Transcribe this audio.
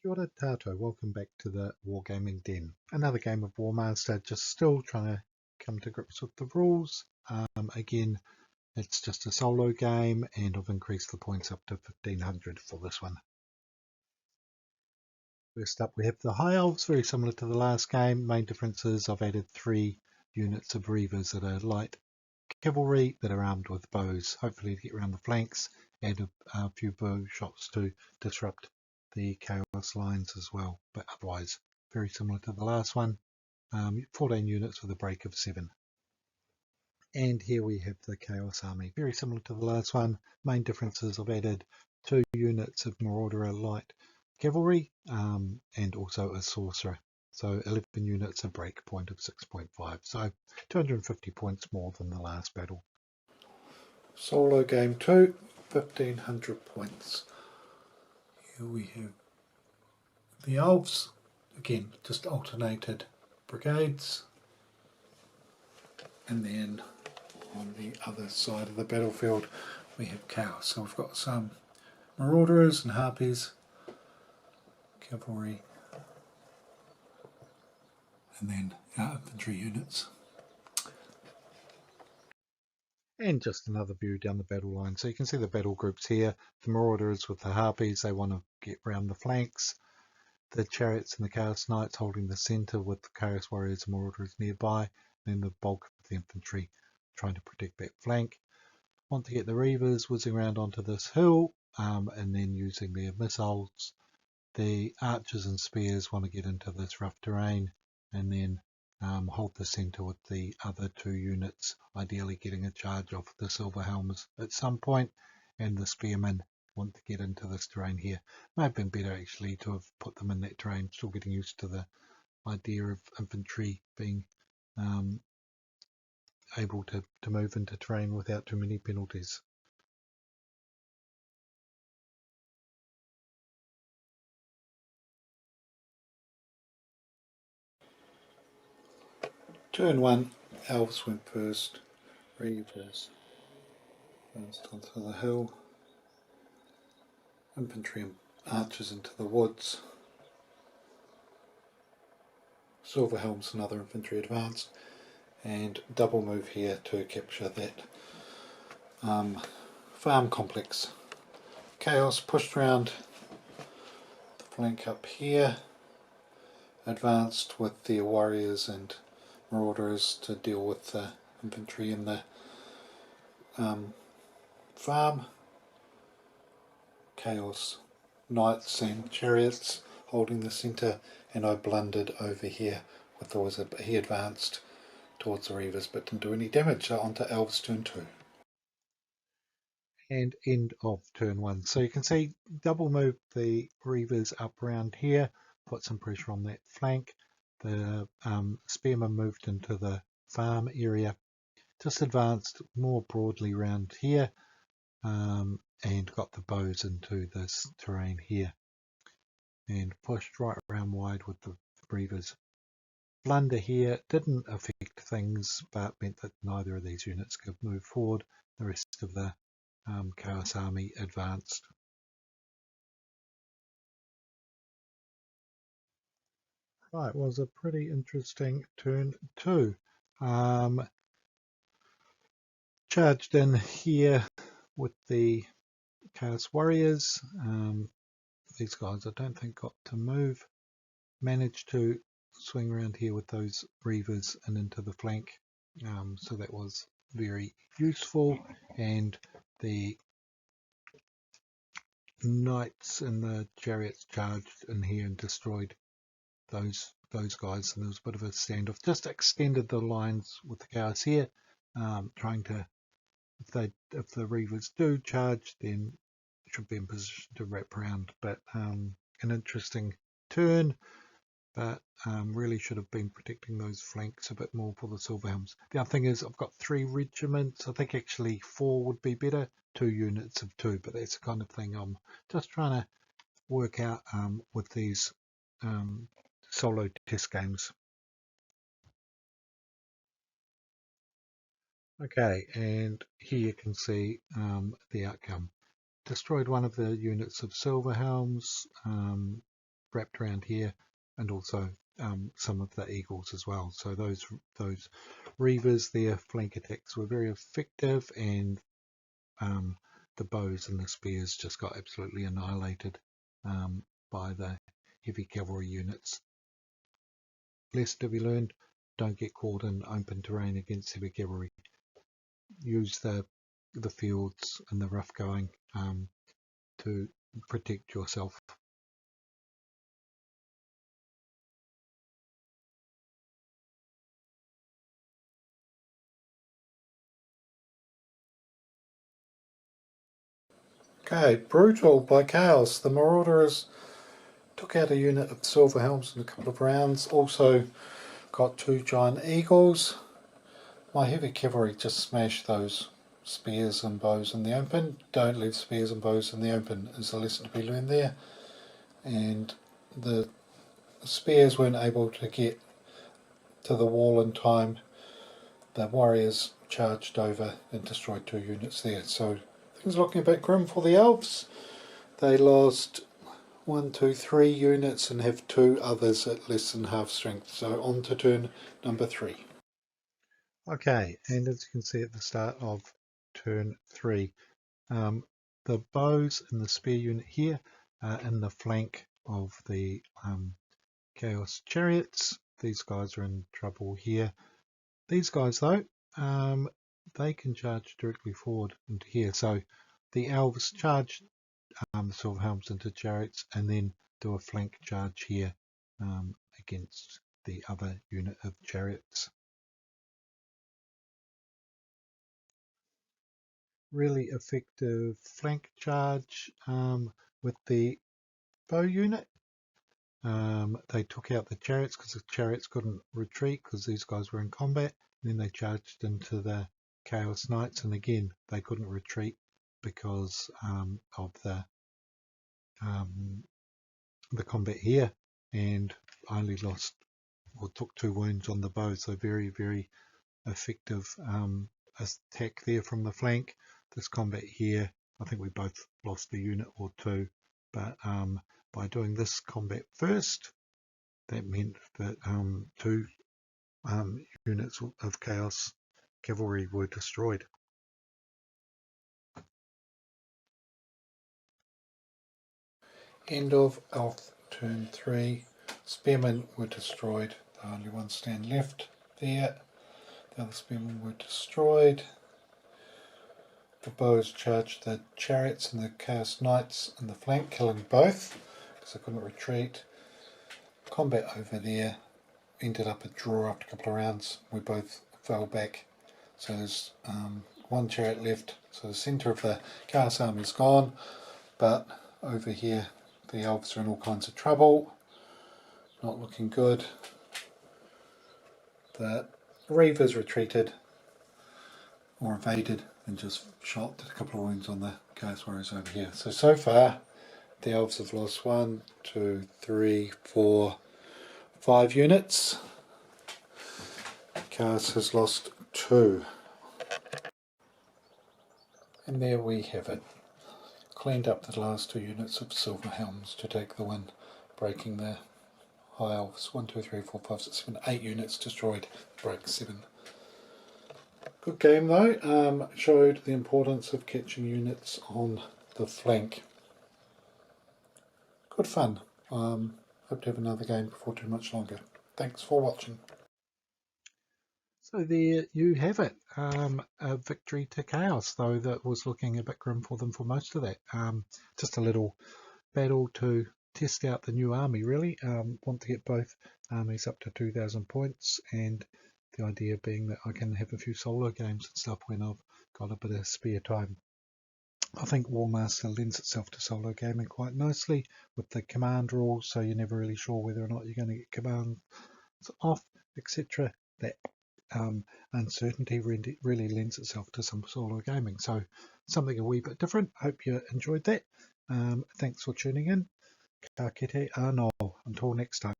Kia ora tātou, welcome back to the Wargaming Den. Another game of Warmaster, just still trying to come to grips with the rules. Again, it's just a solo game and I've increased the points up to 1500 for this one. First up we have the High Elves, very similar to the last game. Main difference is I've added 3 units of Reavers that are light cavalry that are armed with bows, hopefully to get around the flanks, and a few bow shots to disrupt the chaos lines as well, but otherwise very similar to the last one. 14 units with a break of 7. And here we have the chaos army, very similar to the last one. Main difference is I've added 2 units of marauder light cavalry and also a sorcerer. So 11 units, a break point of 6.5. So 250 points more than the last battle. Solo game 2, 1500 points. Here we have the Elves, again just alternated brigades, and then on the other side of the battlefield we have Chaos. So we've got some Marauders and Harpies, cavalry, and then our infantry units. And just another view down the battle line. So you can see the battle groups here. The Marauders with the Harpies, they want to get round the flanks. The Chariots and the Chaos Knights holding the centre with the Chaos Warriors and Marauders nearby. Then the bulk of the infantry trying to protect that flank. Want to get the Reavers whizzing around onto this hill and then using their missiles. The Archers and Spears want to get into this rough terrain and then hold the centre with the other 2 units, ideally getting a charge off the Silver Helms at some point, and the Spearmen want to get into this terrain here. May have been better actually to have put them in that terrain, still getting used to the idea of infantry being able to move into terrain without too many penalties. Turn 1, Elves went first, Reavers advanced onto the hill, infantry and archers into the woods, Silver Helms and other infantry advanced, and double move here to capture that farm complex. Chaos pushed around the flank up here, advanced with their warriors and marauders to deal with the infantry in the farm. Chaos knights and chariots holding the centre, and I blundered over here with the wizard, but he advanced towards the Reavers but didn't do any damage. So on to Elves turn 2. And end of turn 1. So you can see double move the Reavers up around here, put some pressure on that flank. The Spearmen moved into the farm area, just advanced more broadly around here and got the bows into this terrain here and pushed right around wide with the Reavers. Blunder here didn't affect things but meant that neither of these units could move forward. The rest of the Chaos Army advanced. Right, was a pretty interesting turn 2. Charged in here with the Chaos Warriors. These guys I don't think got to move. Managed to swing around here with those Reavers and into the flank. So that was very useful, and the Knights and the Chariots charged in here and destroyed those guys, and there was a bit of a standoff. Just extended the lines with the Chaos here, trying to, if the Reavers do charge, then should be in position to wrap around. But an interesting turn, but really should have been protecting those flanks a bit more for the Silver Helms. The other thing is I've got 3 regiments. I think actually 4 would be better, 2 units of 2, but that's the kind of thing I'm just trying to work out with these solo test games. Okay, and here you can see the outcome. Destroyed one of the units of Silver Helms, wrapped around here, and also some of the eagles as well. So those reavers, their flank attacks were very effective, and the bows and the spears just got absolutely annihilated by the heavy cavalry units. Lesson to be learned: don't get caught in open terrain against heavy cavalry. Use the fields and the rough going to protect yourself. Okay, brutal by Chaos. The Marauders took out a unit of Silver Helms in a couple of rounds. Also got 2 giant eagles. My heavy cavalry just smashed those spears and bows in the open. Don't leave spears and bows in the open is a lesson to be learned there. And the spears weren't able to get to the wall in time. The warriors charged over and destroyed 2 units there. So things looking a bit grim for the Elves. They lost 1, 2, 3 units and have 2 others at less than half strength. So on to turn number 3. Okay, and as you can see at the start of turn 3, the bows and the spear unit here are in the flank of the Chaos Chariots. These guys are in trouble here. These guys though, they can charge directly forward into here. So the Elves charge the Silver Helms into Chariots and then do a flank charge here against the other unit of Chariots. Really effective flank charge with the bow unit. They took out the chariots because the chariots couldn't retreat because these guys were in combat. And then they charged into the Chaos Knights, and again they couldn't retreat because of the combat here. And I only lost or took 2 wounds on the bow, so very effective attack there from the flank. This combat here, I think we both lost a unit or 2, but by doing this combat first, that meant that 2 units of Chaos Cavalry were destroyed. End of Elf turn 3. Spearmen were destroyed. The only one stand left there. The other spearmen were destroyed. The bows charged the chariots and the Chaos Knights in the flank, killing both because they couldn't retreat. Combat over there ended up a draw after a couple of rounds. We both fell back. So there's 1 chariot left. So the centre of the Chaos army is gone. But over here the Elves are in all kinds of trouble. Not looking good. The Reavers retreated or evaded and just shot a couple of wounds on the Chaos Warriors over here. So far the Elves have lost 1, 2, 3, 4, 5 units. Chaos has lost 2. And there we have it. Cleaned up the last 2 units of Silver Helms to take the win, breaking the High Elves. 1, 2, 3, 4, 5, 6, 7, 8 units destroyed, break 7. Good game though, showed the importance of catching units on the flank. Good fun. Hope to have another game before too much longer. Thanks for watching. So there you have it. A victory to Chaos, though that was looking a bit grim for them for most of that. Just a little battle to test out the new army, really. Want to get both armies up to 2,000 points, and the idea being that I can have a few solo games and stuff when I've got a bit of spare time. I think Warmaster lends itself to solo gaming quite nicely with the command rules, so you're never really sure whether or not you're going to get commands off, etc. That uncertainty really lends itself to some solo gaming. So something a wee bit different. Hope you enjoyed that. Thanks for tuning in. Ka kite anō. Until next time.